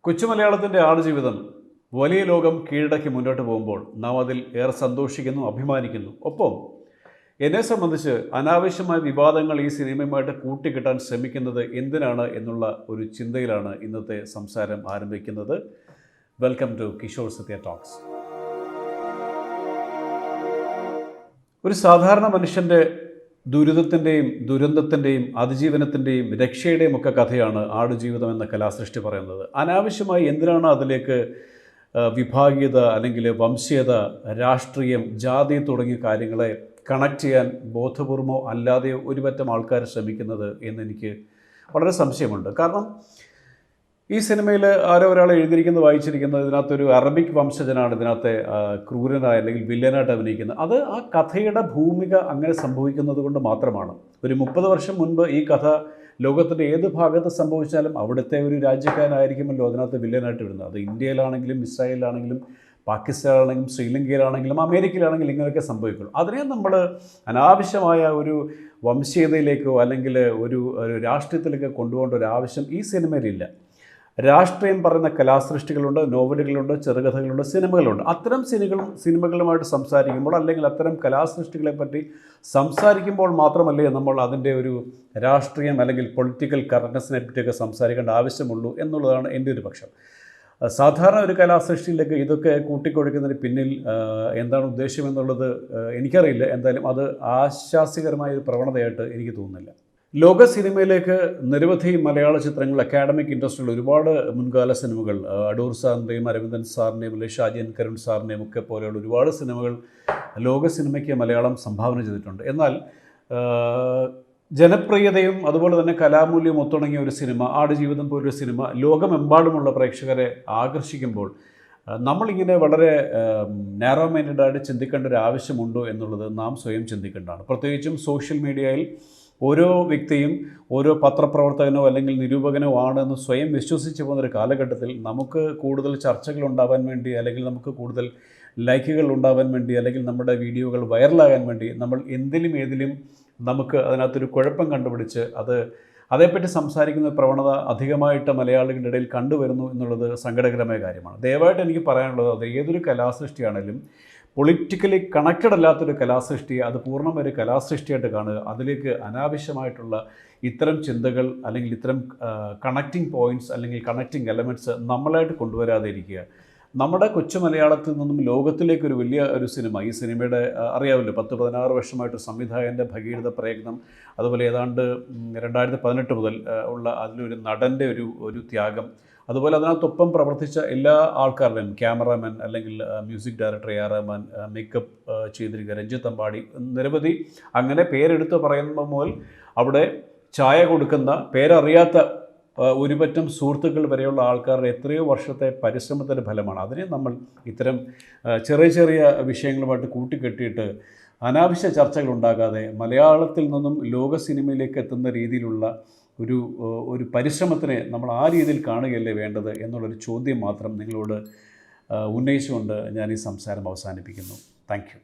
കൊച്ചുമലയാളത്തിൻ്റെ ആടുജീവിതം വലിയ ലോകം കീഴടക്കി മുന്നോട്ട് പോകുമ്പോൾ നാം അതിൽ ഏറെ സന്തോഷിക്കുന്നു, അഭിമാനിക്കുന്നു. ഒപ്പം എന്നെ സംബന്ധിച്ച് അനാവശ്യമായ വിവാദങ്ങൾ ഈ സിനിമയുമായിട്ട് കൂട്ടിക്കെട്ടാൻ ശ്രമിക്കുന്നത് എന്തിനാണ് എന്നുള്ള ഒരു ചിന്തയിലാണ് ഇന്നത്തെ സംസാരം ആരംഭിക്കുന്നത്. Welcome to Kishore Satya talks. ഒരു സാധാരണ മനുഷ്യൻ്റെ ദുരിതത്തിൻ്റെയും ദുരന്തത്തിൻ്റെയും അതിജീവനത്തിൻ്റെയും രക്ഷയുടെയും ഒക്കെ കഥയാണ് ആടുജീവിതം എന്ന കലാസൃഷ്ടി പറയുന്നത്. അനാവശ്യമായി എന്തിനാണ് അതിലേക്ക് വിഭാഗീയത അല്ലെങ്കിൽ വംശീയത, രാഷ്ട്രീയം, ജാതി തുടങ്ങിയ കാര്യങ്ങളെ കണക്ട് ചെയ്യാൻ ബോധപൂർവമോ അല്ലാതെയോ ഒരുപറ്റം ആൾക്കാർ ശ്രമിക്കുന്നത് എന്നെനിക്ക് വളരെ സംശയമുണ്ട്. കാരണം ഈ സിനിമയിൽ ആരോ ഒരാൾ എഴുതിയിരിക്കുന്നത് വായിച്ചിരിക്കുന്നത് ഇതിനകത്തൊരു അറബിക് വംശജനാണ് ഇതിനകത്തെ ക്രൂരനായ അല്ലെങ്കിൽ വില്ലനായിട്ട് അഭിനയിക്കുന്നത്. അത് ആ കഥയുടെ ഭൂമിക അങ്ങനെ സംഭവിക്കുന്നത് കൊണ്ട് മാത്രമാണ്. ഒരു 30 വർഷം മുൻപ് ഈ കഥ ലോകത്തിൻ്റെ ഏത് ഭാഗത്ത് സംഭവിച്ചാലും അവിടുത്തെ ഒരു രാജ്യക്കാരനായിരിക്കുമല്ലോ അതിനകത്ത് വില്ലനായിട്ട് വരുന്നത്. അത് ഇന്ത്യയിലാണെങ്കിലും ഇസ്രായേലിലാണെങ്കിലും പാകിസ്ഥാനിലാണെങ്കിലും ശ്രീലങ്കയിലാണെങ്കിലും അമേരിക്കയിലാണെങ്കിലും ഇങ്ങനെയൊക്കെ സംഭവിക്കുള്ളൂ. അതിനെ നമ്മൾ അനാവശ്യമായ ഒരു വംശീയതയിലേക്കോ അല്ലെങ്കിൽ ഒരു രാഷ്ട്രീയത്തിലേക്കോ കൊണ്ടുപോകേണ്ട ഒരു ആവശ്യം ഈ സിനിമയിലില്ല. രാഷ്ട്രീയം പറയുന്ന കലാസൃഷ്ടികളുണ്ട്, നോവലുകളുണ്ട്, ചെറുകഥകളുണ്ട്, സിനിമകളുണ്ട്. അത്തരം സിനിമകളുമായിട്ട് സംസാരിക്കുമ്പോൾ അല്ലെങ്കിൽ അത്തരം കലാസൃഷ്ടികളെപ്പറ്റി സംസാരിക്കുമ്പോൾ മാത്രമല്ലേ നമ്മൾ അതിൻ്റെ ഒരു രാഷ്ട്രീയം അല്ലെങ്കിൽ പൊളിറ്റിക്കൽ കറക്റ്റ്നെസ്സിനെ പറ്റിയൊക്കെ സംസാരിക്കേണ്ട ആവശ്യമുള്ളൂ എന്നുള്ളതാണ് എൻ്റെ ഒരു പക്ഷം. സാധാരണ ഒരു കലാസൃഷ്ടിയിലേക്ക് ഇതൊക്കെ കൂട്ടിക്കൊടുക്കുന്നതിന് പിന്നിൽ എന്താണ് ഉദ്ദേശമെന്നുള്ളത് എനിക്കറിയില്ല. എന്തായാലും അത് ആശാസ്യകരമായ ഒരു പ്രവണതയായിട്ട് എനിക്ക് തോന്നുന്നില്ല. ലോക സിനിമയിലേക്ക് നിരവധി മലയാള ചിത്രങ്ങൾ, അക്കാഡമിക് ഇൻഡസ്ട്രിയിൽ ഒരുപാട് മുൻകാല സിനിമകൾ, അടൂർ സാറിൻ്റെയും അരവിന്ദൻ സാറിൻ്റെയും അല്ലെങ്കിൽ ഷാജൻ കരുൺ സാറിൻ്റെയും ഒക്കെ പോലെയുള്ള ഒരുപാട് സിനിമകൾ ലോക സിനിമയ്ക്ക് മലയാളം സംഭാവന ചെയ്തിട്ടുണ്ട്. എന്നാൽ ജനപ്രിയതയും അതുപോലെ തന്നെ കലാമൂല്യവും ഒത്തുണങ്ങിയ ഒരു സിനിമ, ആടുജീവിതം പോലൊരു സിനിമ ലോകമെമ്പാടുമുള്ള പ്രേക്ഷകരെ ആകർഷിക്കുമ്പോൾ നമ്മളിങ്ങനെ വളരെ നാരോ മൈൻഡായിട്ട് ചിന്തിക്കേണ്ട ഒരു ആവശ്യമുണ്ടോ എന്നുള്ളത് നാം സ്വയം ചിന്തിക്കേണ്ടതാണ്. പ്രത്യേകിച്ചും സോഷ്യൽ മീഡിയയിൽ ഓരോ വ്യക്തിയും ഓരോ പത്രപ്രവർത്തകനോ അല്ലെങ്കിൽ നിരൂപകനോ ആണെന്ന് സ്വയം വിശ്വസിച്ച് പോകുന്നൊരു കാലഘട്ടത്തിൽ നമുക്ക് കൂടുതൽ ചർച്ചകൾ ഉണ്ടാവാൻ വേണ്ടി അല്ലെങ്കിൽ നമുക്ക് കൂടുതൽ ലൈക്കുകൾ ഉണ്ടാവാൻ വേണ്ടി അല്ലെങ്കിൽ നമ്മുടെ വീഡിയോകൾ വൈറലാകാൻ വേണ്ടി നമ്മൾ എന്തിലും ഏതിലും നമുക്ക് അതിനകത്തൊരു കുഴപ്പം കണ്ടുപിടിച്ച് അതേപ്പറ്റി സംസാരിക്കുന്ന പ്രവണത അധികമായിട്ട് മലയാളികളുടെ ഇടയിൽ കണ്ടുവരുന്നു എന്നുള്ളത് സങ്കടകരമായ കാര്യമാണ്. ദയവായിട്ട് എനിക്ക് പറയാനുള്ളത്, അത് ഏതൊരു കലാസൃഷ്ടിയാണെങ്കിലും പൊളിറ്റിക്കലി കണക്റ്റഡ് അല്ലാത്തൊരു കലാസൃഷ്ടിയെ അത് പൂർണ്ണം ഒരു കലാസൃഷ്ടിയായിട്ട് കാണുക. അതിലേക്ക് അനാവശ്യമായിട്ടുള്ള ഇത്തരം ചിന്തകൾ അല്ലെങ്കിൽ ഇത്തരം കണക്റ്റിംഗ് പോയിൻറ്റ്സ് അല്ലെങ്കിൽ കണക്റ്റിംഗ് എലമെൻറ്റ്സ് നമ്മളായിട്ട് കൊണ്ടുവരാതെ ഇരിക്കുക. നമ്മുടെ കൊച്ചു മലയാളത്തിൽ നിന്നും ലോകത്തിലേക്കൊരു വലിയ ഒരു സിനിമ, ഈ സിനിമയുടെ അറിയാമല്ലോ 10-16 വർഷമായിട്ട് സംവിധായകൻ്റെ ഭഗീരഥ പ്രയത്നം, അതുപോലെ ഏതാണ്ട് 2018 മുതൽ ഉള്ള അതിലൊരു നടൻ്റെ ഒരു ത്യാഗം, അതുപോലെ അതിനകത്തൊപ്പം പ്രവർത്തിച്ച എല്ലാ ആൾക്കാരുടെയും ക്യാമറാമാൻ അല്ലെങ്കിൽ music director A R Rahman, makeup ചെയ്തിരിക്കുക രഞ്ജിത്ത് അമ്പാടി, നിരവധി അങ്ങനെ പേരെടുത്ത് പറയുമ്പോൾ മുതൽ അവിടെ ചായ കൊടുക്കുന്ന പേരറിയാത്ത ഒരുപറ്റം സുഹൃത്തുക്കൾ വരെയുള്ള ആൾക്കാരുടെ എത്രയോ വർഷത്തെ പരിശ്രമത്തിൻ്റെ ഫലമാണ്. അതിനെ നമ്മൾ ഇത്തരം ചെറിയ ചെറിയ വിഷയങ്ങളുമായിട്ട് കൂട്ടിക്കെട്ടിയിട്ട് അനാവശ്യ ചർച്ചകൾ ഉണ്ടാകാതെ മലയാളത്തിൽ നിന്നും ലോക സിനിമയിലേക്ക് എത്തുന്ന രീതിയിലുള്ള ഒരു പരിശ്രമത്തിനെ നമ്മൾ ആ രീതിയിൽ കാണുകയല്ലേ വേണ്ടത് എന്നുള്ളൊരു ചോദ്യം മാത്രം നിങ്ങളോട് ഉന്നയിച്ചുകൊണ്ട് ഞാൻ ഈ സംസാരം അവസാനിപ്പിക്കുന്നു. Thank you.